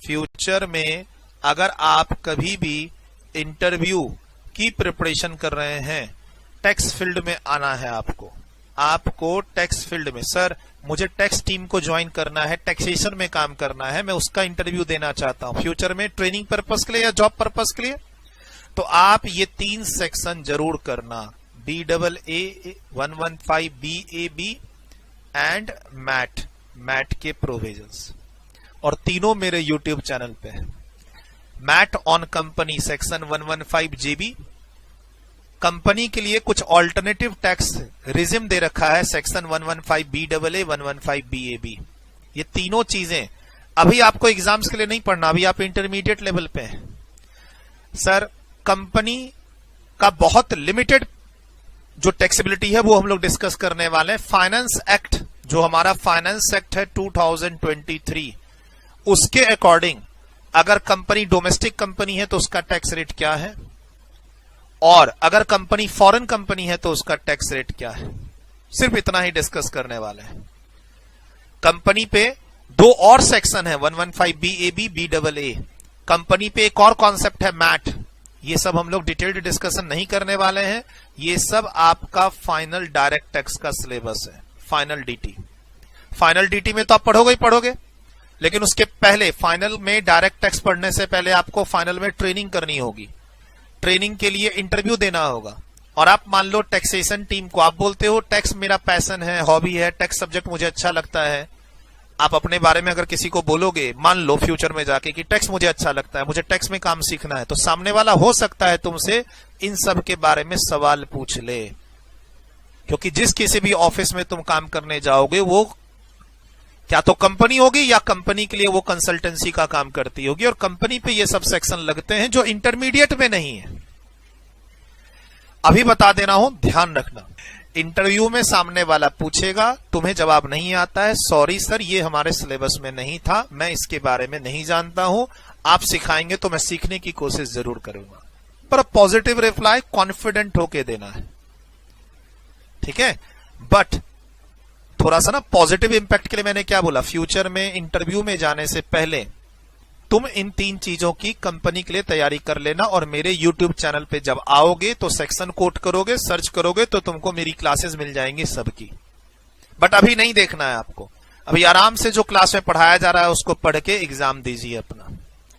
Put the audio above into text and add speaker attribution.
Speaker 1: Future में अगर आप कभी भी इंटरव्यू की प्रिपरेशन कर रहे हैं, टैक्स फील्ड में आना है आपको टैक्स फील्ड में, सर मुझे टैक्स टीम को ज्वाइन करना है, टैक्सेशन में काम करना है, मैं उसका इंटरव्यू देना चाहता हूं फ्यूचर में ट्रेनिंग पर्पस के लिए या जॉब पर्पस के लिए, तो आप ये 3 सेक्शन जरूर करना, DAA 115 BAB एंड मैट के प्रोविजंस, और तीनों मेरे YouTube चैनल पे है। MAT on company section 115 JB, कंपनी के लिए कुछ ऑल्टरनेटिव टैक्स रिजिम दे रखा है सेक्शन 115 BAA 115 BAB। ये तीनों चीजें अभी आपको एग्जाम्स के लिए नहीं पढ़ना, अभी आप इंटरमीडिएट लेवल पे हैं। सर कंपनी का बहुत लिमिटेड जो टैक्सेबिलिटी है वो हम लोग डिस्कस करने वाले हैं। फाइनेंस एक्ट, जो हमारा फाइनेंस एक्ट है 2023, उसके अकॉर्डिंग अगर कंपनी डोमेस्टिक कंपनी है तो उसका टैक्स रेट क्या है, और अगर कंपनी फॉरेन कंपनी है तो उसका टैक्स रेट क्या है, सिर्फ इतना ही डिस्कस करने वाले हैं। कंपनी पे 2 और सेक्शन है 115 BAB BAA, कंपनी पे एक और कॉन्सेप्ट है मैट, ये सब हम लोग डिटेल्ड डिस्कशन नहीं करने वाले हैं, ये सब आपका फाइनल डायरेक्ट टैक्स का सिलेबस है। फाइनल डीटी में तो आप पढ़ोगे ही पढ़ोगे, लेकिन उसके पहले फाइनल में डायरेक्ट टैक्स पढ़ने से पहले आपको फाइनल में ट्रेनिंग करनी होगी, ट्रेनिंग के लिए इंटरव्यू देना होगा। और आप मान लो टैक्सेशन टीम को आप बोलते हो टैक्स मेरा पैशन है, हॉबी है, टैक्स सब्जेक्ट मुझे अच्छा लगता है, आप अपने बारे में अगर किसी को बोलोगे, मान लो फ्यूचर में जाके कि टैक्स मुझे अच्छा लगता है, मुझे टैक्स में काम सीखना है, तो सामने वाला हो सकता है तुमसे इन सब के बारे में सवाल पूछ ले, क्योंकि जिस किसी भी ऑफिस में तुम काम करने जाओगे वो क्या तो कंपनी होगी या कंपनी के लिए वो कंसल्टेंसी का काम करती होगी, और कंपनी पे ये सब सेक्शन लगते हैं जो इंटरमीडिएट में नहीं है। अभी बता देना हो, ध्यान रखना, इंटरव्यू में सामने वाला पूछेगा तुम्हें जवाब नहीं आता है, सॉरी सर ये हमारे सिलेबस में नहीं था, मैं इसके बारे में नहीं जानता हूं, आप सिखाएंगे तो मैं सीखने की कोशिश जरूर करूंगा, पर पॉजिटिव रिप्लाई कॉन्फिडेंट होके देना है, ठीक है। बट थोड़ा सा ना पॉजिटिव इंपैक्ट के लिए मैंने क्या बोला, फ्यूचर में इंटरव्यू में जाने से पहले तुम इन 3 चीजों की कंपनी के लिए तैयारी कर लेना, और मेरे YouTube चैनल पे जब आओगे तो सेक्शन कोट करोगे, सर्च करोगे तो तुमको मेरी क्लासेस मिल जाएंगी सबकी। बट अभी नहीं देखना है आपको, अभी आराम से जो क्लास में पढ़ाया जा रहा है उसको पढ़ के एग्जाम दीजिए अपना।